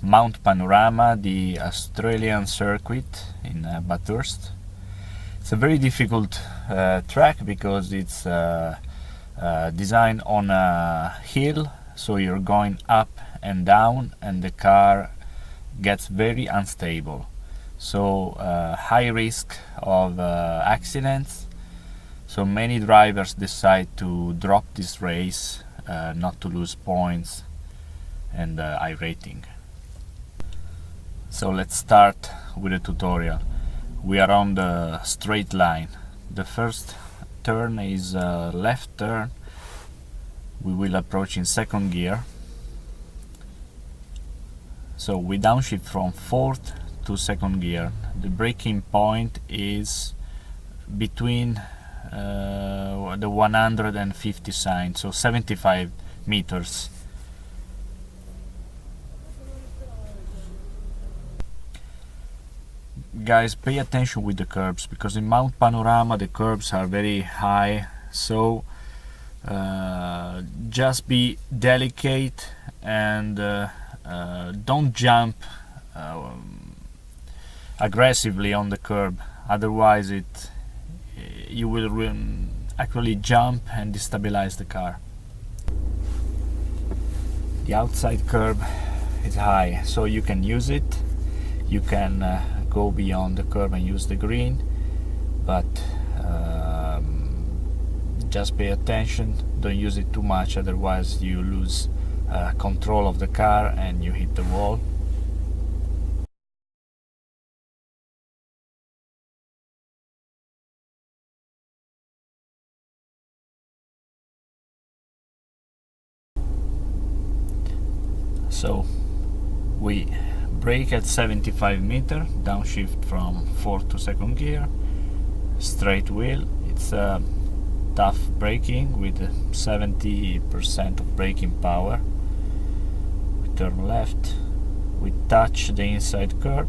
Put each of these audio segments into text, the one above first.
Mount Panorama, the Australian circuit in Bathurst. It's a very difficult track because it's designed on a hill, so you're going up and down and the car gets very unstable, so high risk of accidents. So many drivers decide to drop this race not to lose points and iRating. So let's start with a tutorial. We are on the straight line. The first turn is a left turn. We will approach in second gear. So we downshift from fourth to second gear. The braking point is between the 150 sign, so 75 meters. Guys, pay attention with the curbs, because in Mount Panorama the curbs are very high, so just be delicate and don't jump aggressively on the curb, otherwise you will actually jump and destabilize the car. The outside curb is high, so you can use it. You can go beyond the curb and use the green, but just pay attention, don't use it too much, otherwise you lose control of the car and you hit the wall. So we brake at 75 meter, downshift from fourth to second gear, straight wheel. It's tough braking with 70% of braking power. We turn left, we touch the inside curb,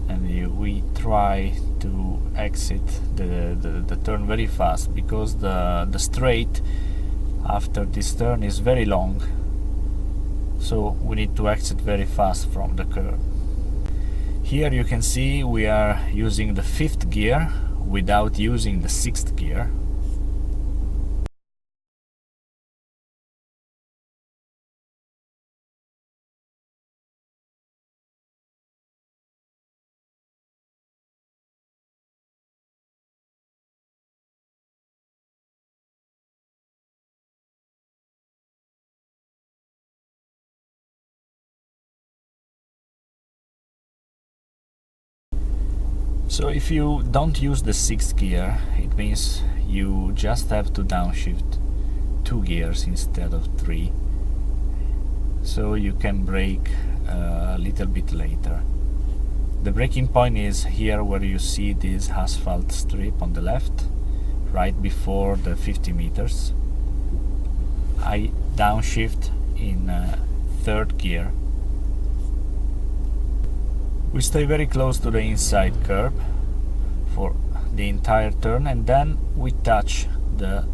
and we try to exit the turn very fast, because the straight after this turn is very long. So we need to exit very fast from the curb. Here you can see we are using the fifth gear without using the sixth gear. So if you don't use the sixth gear, it means you just have to downshift 2 gears instead of 3, so you can brake a little bit later. The braking point is here where you see this asphalt strip on the left, right before the 50 meters. I downshift in third gear. We stay very close to the inside curb for the entire turn, and then we touch the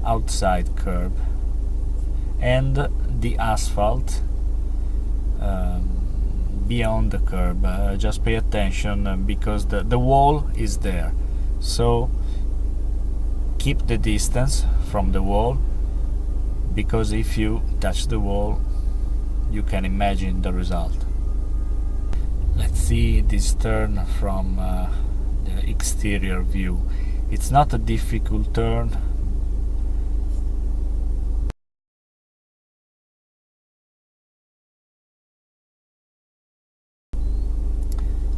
outside curb and the asphalt beyond the curb. Just pay attention because the wall is there, so keep the distance from the wall, because if you touch the wall you can imagine the result. Let's see this turn from the exterior view. It's not a difficult turn.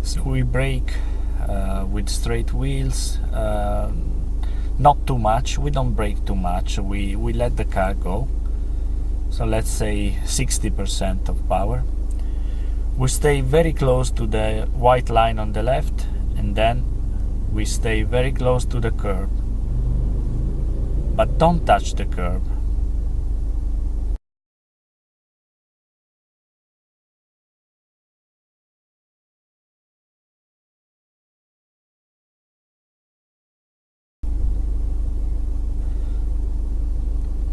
So we brake with straight wheels, not too much. We don't brake too much. We let the car go. So let's say 60% of power. We stay very close to the white line on the left, and then we stay very close to the curb, but don't touch the curb.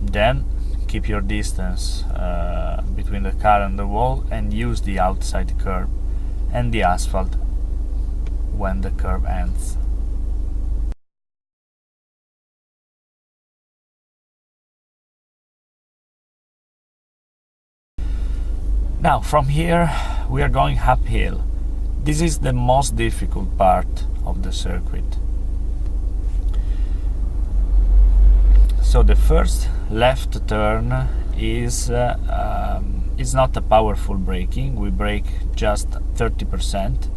Then keep your distance between the car and the wall, and use the outside curb and the asphalt when the curb ends. Now from here we are going uphill. This is the most difficult part of the circuit. So the first left turn is not a powerful braking. We brake just 30%,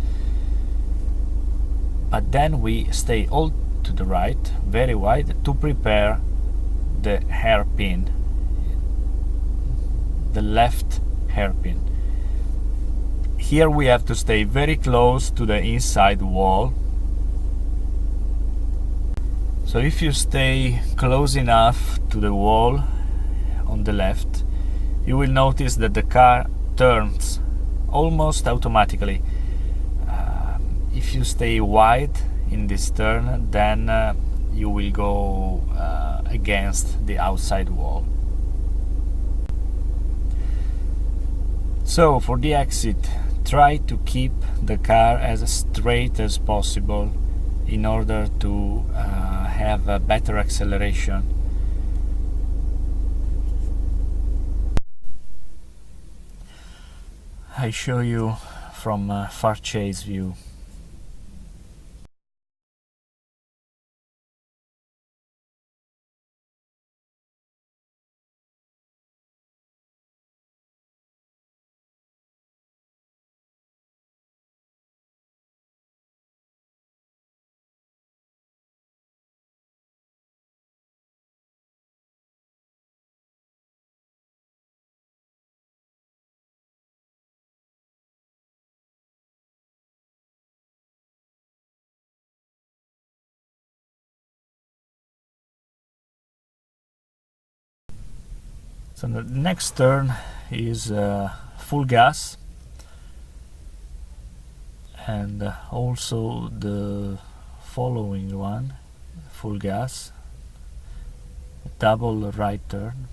but then we stay all to the right, very wide, to prepare the hairpin, the left hairpin. Here we have to stay very close to the inside wall. So if you stay close enough to the wall on the left, you will notice that the car turns almost automatically. If you stay wide in this turn, then you will go against the outside wall. So for the exit, try to keep the car as straight as possible in order to have a better acceleration. I show you from a far chase view. So the next turn is full gas, and also the following one, full gas, double right turn.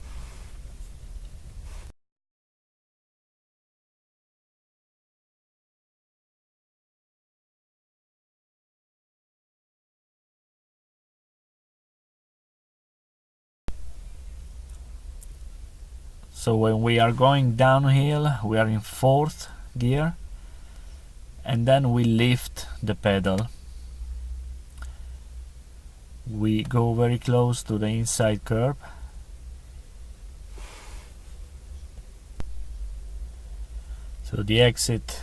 So when we are going downhill, we are in 4th gear, and then we lift the pedal. We go very close to the inside curb. So the exit,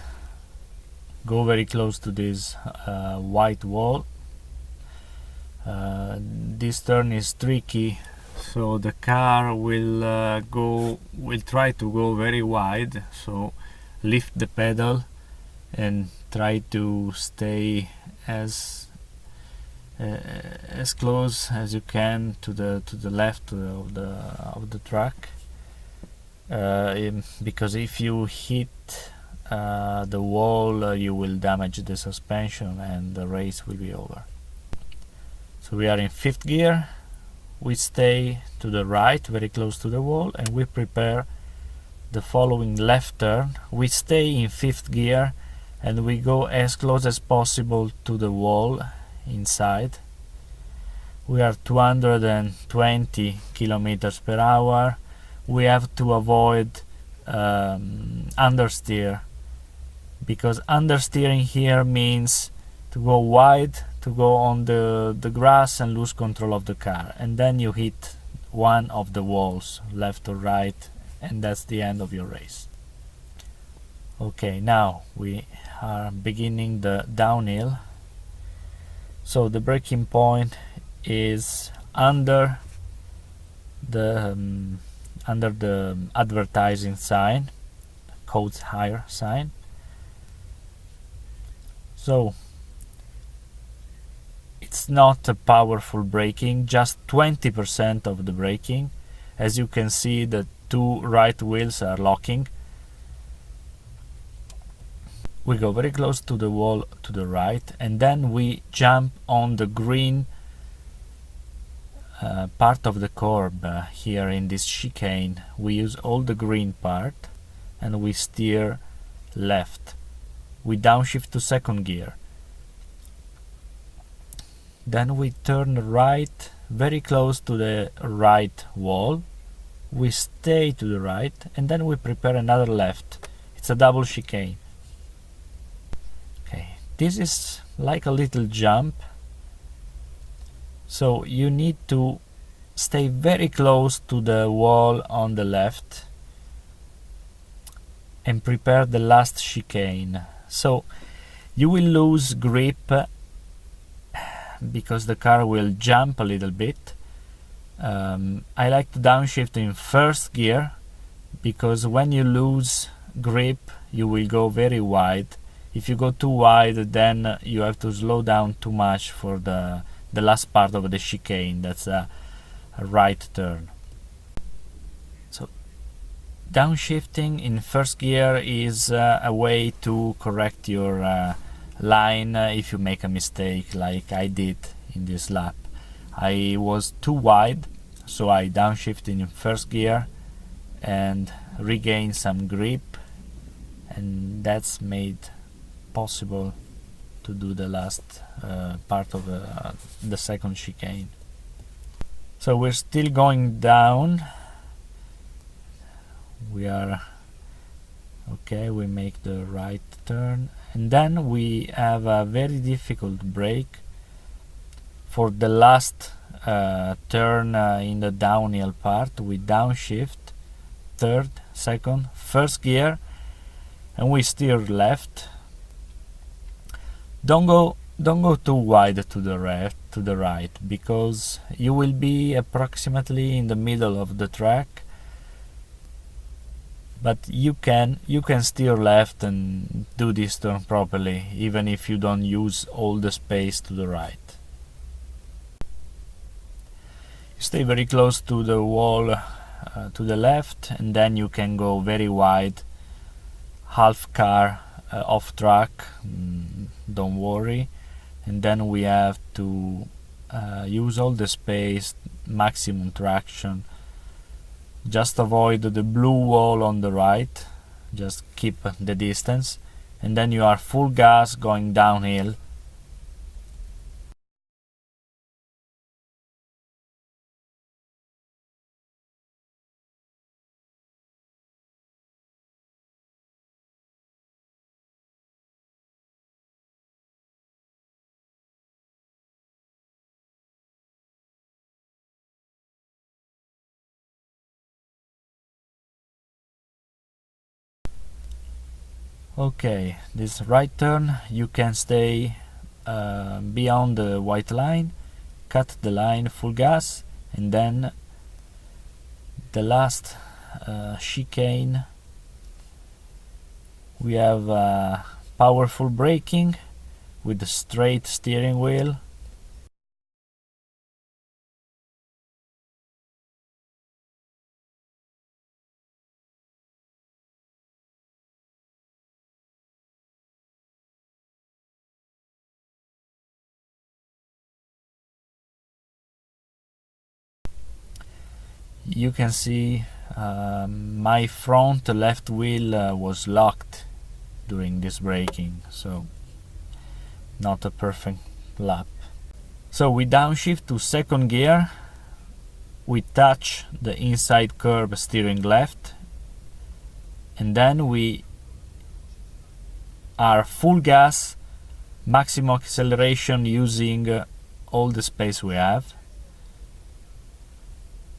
go very close to this white wall. This turn is tricky, so the car will try to go very wide, so lift the pedal and try to stay as close as you can to the left of the track, because if you hit the wall, you will damage the suspension and the race will be over. So we are in 5th gear. We stay to the right, very close to the wall, and we prepare the following left turn. We stay in 5th gear and we go as close as possible to the wall inside. We are 220 kilometers per hour. We have to avoid understeer, because understeering here means to go wide, to go on the grass and lose control of the car, and then you hit one of the walls, left or right, and that's the end of your race. Okay, now we are beginning the downhill. So the braking point is under the advertising sign, codes higher sign. So it's not a powerful braking, just 20% of the braking. As you can see, the two right wheels are locking. We go very close to the wall to the right, and then we jump on the green part of the curb here in this chicane, we use all the green part and we steer left. We downshift to second gear. Then we turn right, very close to the right wall. We stay to the right and then we prepare another left. It's a double chicane. Okay, this is like a little jump. So you need to stay very close to the wall on the left and prepare the last chicane. So you will lose grip because the car will jump a little bit. I like to downshift in first gear because when you lose grip you will go very wide. If you go too wide, then you have to slow down too much for the last part of the chicane. That's a right turn. So downshifting in first gear is a way to correct your line if you make a mistake like I did in this lap. I was too wide, so I downshifted in first gear and regained some grip, and that's made possible to do the last part of the second chicane. So we're still going down. We are okay, we make the right turn and then we have a very difficult brake for the last turn in the downhill part. We downshift third, second, first gear and we steer left. Don't go too wide to the right because you will be approximately in the middle of the track, but you can steer left and do this turn properly even if you don't use all the space to the right. You stay very close to the wall to the left and then you can go very wide, half car off track, don't worry. And then we have to use all the space, maximum traction. Just avoid the blue wall on the right, just keep the distance, and then you are full gas going downhill. Okay, this right turn you can stay beyond the white line, cut the line, full gas, and then the last chicane we have powerful braking with the straight steering wheel. You can see my front left wheel was locked during this braking, so not a perfect lap. So we downshift to second gear, we touch the inside curb steering left, and then we are full gas, maximum acceleration using all the space we have.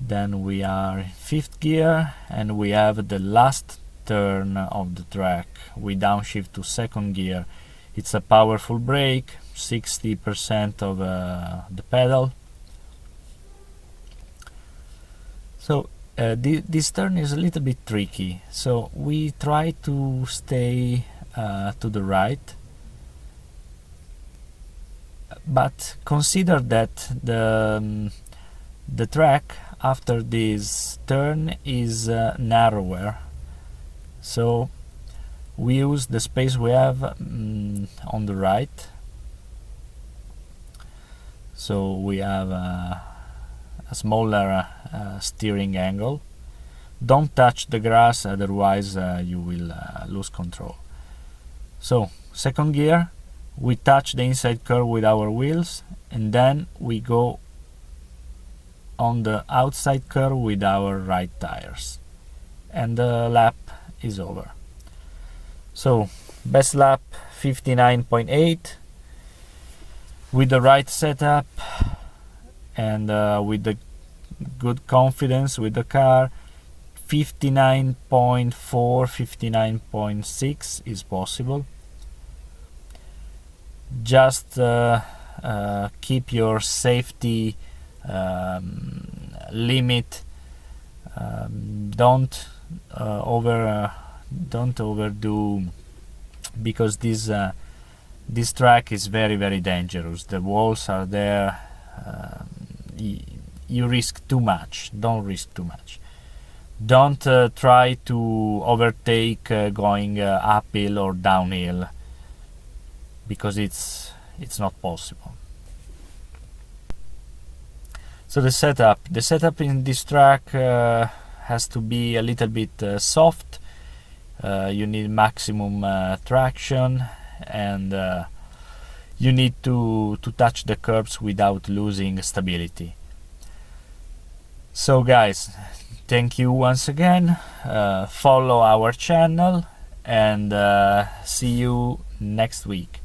Then we are in fifth gear and we have the last turn of the track. We downshift to second gear. It's a powerful brake, 60% of the pedal. So this turn is a little bit tricky, so we try to stay to the right, but consider that the track after this turn is narrower, so we use the space we have on the right. So we have a smaller steering angle. Don't touch the grass, otherwise you will lose control. So, second gear, we touch the inside curve with our wheels, and then we go on the outside curve with our right tires, and the lap is over. So, best lap 59.8 with the right setup and with the good confidence with the car. 59.4, 59.6 is possible. Just keep your safety limit. Don't overdo, because this track is very dangerous. The walls are there. You risk too much. Don't risk too much. Don't try to overtake going uphill or downhill, because it's not possible. So the setup in this track has to be a little bit soft. You need maximum traction, and you need to touch the curbs without losing stability. So guys, thank you once again. Follow our channel, and see you next week.